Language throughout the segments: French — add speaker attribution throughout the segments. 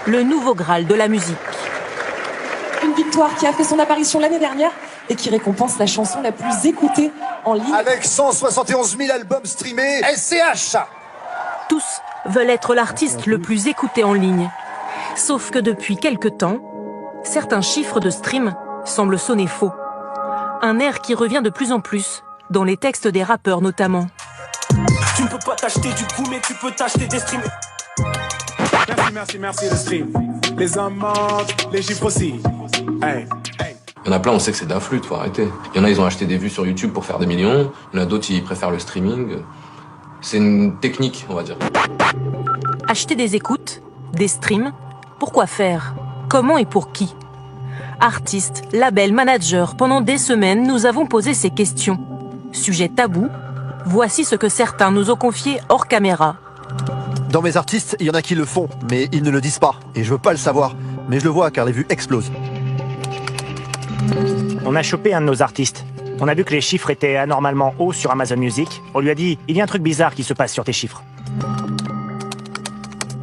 Speaker 1: le nouveau Graal de la musique.
Speaker 2: Une victoire qui a fait son apparition l'année dernière et qui récompense la chanson la plus écoutée en ligne.
Speaker 3: Avec 171 000 albums streamés, SCH.
Speaker 1: Tous veulent être l'artiste le plus écouté en ligne. Sauf que depuis quelque temps, certains chiffres de stream semblent sonner faux. Un air qui revient de plus en plus, dans les textes des rappeurs notamment.
Speaker 4: Tu ne peux pas t'acheter du coup, mais tu peux t'acheter des streams. Merci le stream. Les hommes mentent, les chiffres aussi. Hey.
Speaker 5: Il y en a plein, on sait que c'est de la flûte, faut arrêter. Il y en a, ils ont acheté des vues sur YouTube pour faire des millions. Il y en a d'autres, ils préfèrent le streaming. C'est une technique, on va dire.
Speaker 1: Acheter des écoutes, des streams, pourquoi faire? Comment et pour qui? Artistes, labels, managers, pendant des semaines, nous avons posé ces questions. Sujet tabou, voici ce que certains nous ont confié hors caméra.
Speaker 6: Dans mes artistes, il y en a qui le font, mais ils ne le disent pas. Et je veux pas le savoir, mais je le vois car les vues explosent.
Speaker 7: On a chopé un de nos artistes. On a vu que les chiffres étaient anormalement hauts sur Amazon Music. On lui a dit, il y a un truc bizarre qui se passe sur tes chiffres.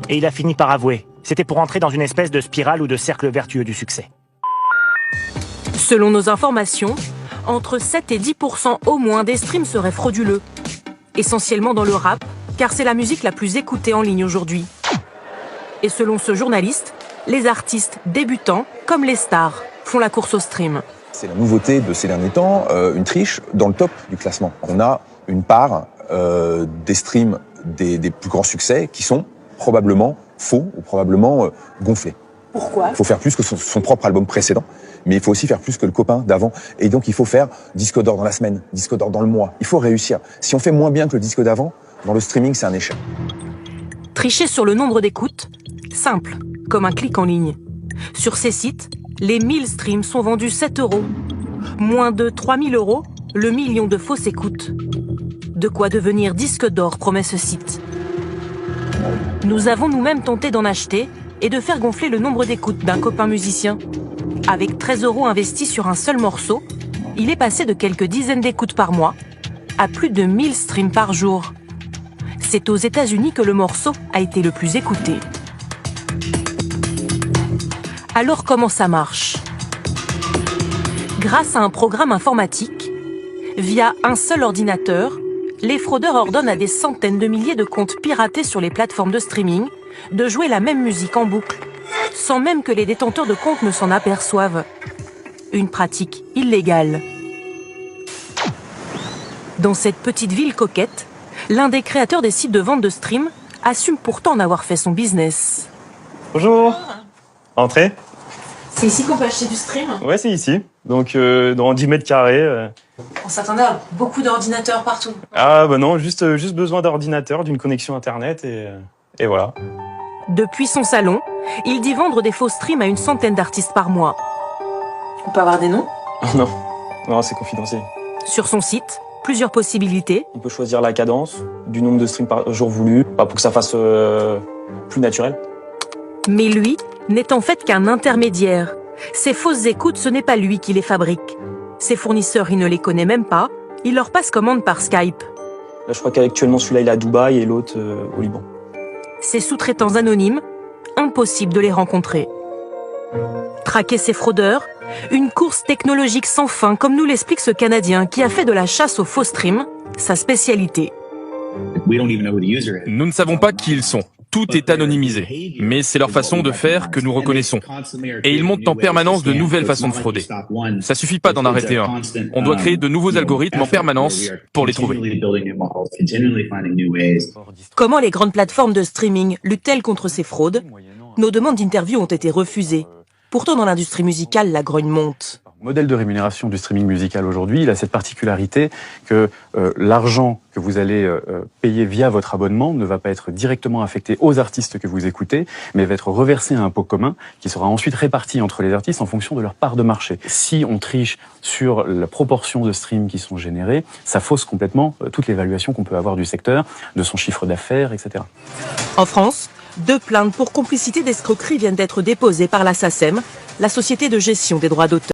Speaker 7: Et il a fini par avouer. C'était pour entrer dans une espèce de spirale ou de cercle vertueux du succès.
Speaker 1: Selon nos informations, entre 7 et 10% au moins des streams seraient frauduleux. Essentiellement dans le rap, car c'est la musique la plus écoutée en ligne aujourd'hui. Et selon ce journaliste, les artistes débutants, comme les stars, font la course au stream.
Speaker 8: C'est la nouveauté de ces derniers temps, une triche dans le top du classement. On a une part des streams des plus grands succès qui sont probablement faux ou probablement gonflés.
Speaker 2: Pourquoi?
Speaker 8: Il faut faire plus que son propre album précédent, mais il faut aussi faire plus que le copain d'avant. Et donc il faut faire disque d'or dans la semaine, disque d'or dans le mois. Il faut réussir. Si on fait moins bien que le disque d'avant, dans le streaming, c'est un échec.
Speaker 1: Tricher sur le nombre d'écoutes? Simple, comme un clic en ligne. Sur ces sites, les 1000 streams sont vendus 7 €. Moins de 3000 €, le million de fausses écoutes. De quoi devenir disque d'or, promet ce site. Nous avons nous-mêmes tenté d'en acheter et de faire gonfler le nombre d'écoutes d'un copain musicien. Avec 13 € investis sur un seul morceau, il est passé de quelques dizaines d'écoutes par mois à plus de 1000 streams par jour. C'est aux États-Unis que le morceau a été le plus écouté. Alors comment ça marche? Grâce à un programme informatique, via un seul ordinateur, les fraudeurs ordonnent à des centaines de milliers de comptes piratés sur les plateformes de streaming de jouer la même musique en boucle, sans même que les détenteurs de comptes ne s'en aperçoivent. Une pratique illégale. Dans cette petite ville coquette, l'un des créateurs des sites de vente de stream assume pourtant d'avoir fait son business.
Speaker 9: Bonjour. Entrez.
Speaker 2: C'est ici qu'on peut acheter du stream?
Speaker 9: Ouais, c'est ici. Donc, dans 10 mètres carrés.
Speaker 2: On s'attendait à beaucoup d'ordinateurs partout.
Speaker 9: Ah, bah non, juste besoin d'ordinateur, d'une connexion internet et voilà.
Speaker 1: Depuis son salon, il dit vendre des faux streams à une centaine d'artistes par mois.
Speaker 2: On peut avoir des noms?
Speaker 9: Non, c'est confidentiel.
Speaker 1: Sur son site, plusieurs possibilités.
Speaker 9: On peut choisir la cadence, du nombre de streams par jour voulu, pour que ça fasse plus naturel.
Speaker 1: Mais lui n'est en fait qu'un intermédiaire. Ces fausses écoutes, ce n'est pas lui qui les fabrique. Ses fournisseurs, il ne les connaît même pas. Il leur passe commande par Skype.
Speaker 9: Là, je crois qu'actuellement, celui-là, il est à Dubaï et l'autre au Liban.
Speaker 1: Ces sous-traitants anonymes, impossible de les rencontrer. Traquer ces fraudeurs, une course technologique sans fin, comme nous l'explique ce Canadien qui a fait de la chasse aux faux streams sa spécialité.
Speaker 10: Nous ne savons pas qui ils sont. Tout est anonymisé. Mais c'est leur façon de faire que nous reconnaissons. Et ils montent en permanence de nouvelles façons de frauder. Ça suffit pas d'en arrêter un. On doit créer de nouveaux algorithmes en permanence pour les trouver.
Speaker 1: Comment les grandes plateformes de streaming luttent-elles contre ces fraudes? Nos demandes d'interview ont été refusées. Pourtant, dans l'industrie musicale, la grogne monte.
Speaker 11: Le modèle de rémunération du streaming musical aujourd'hui, il a cette particularité que l'argent que vous allez payer via votre abonnement ne va pas être directement affecté aux artistes que vous écoutez, mais va être reversé à un pot commun qui sera ensuite réparti entre les artistes en fonction de leur part de marché. Si on triche sur la proportion de streams qui sont générés, ça fausse complètement toute l'évaluation qu'on peut avoir du secteur, de son chiffre d'affaires, etc.
Speaker 1: En France, 2 plaintes pour complicité d'escroquerie viennent d'être déposées par la SACEM, la Société de gestion des droits d'auteur.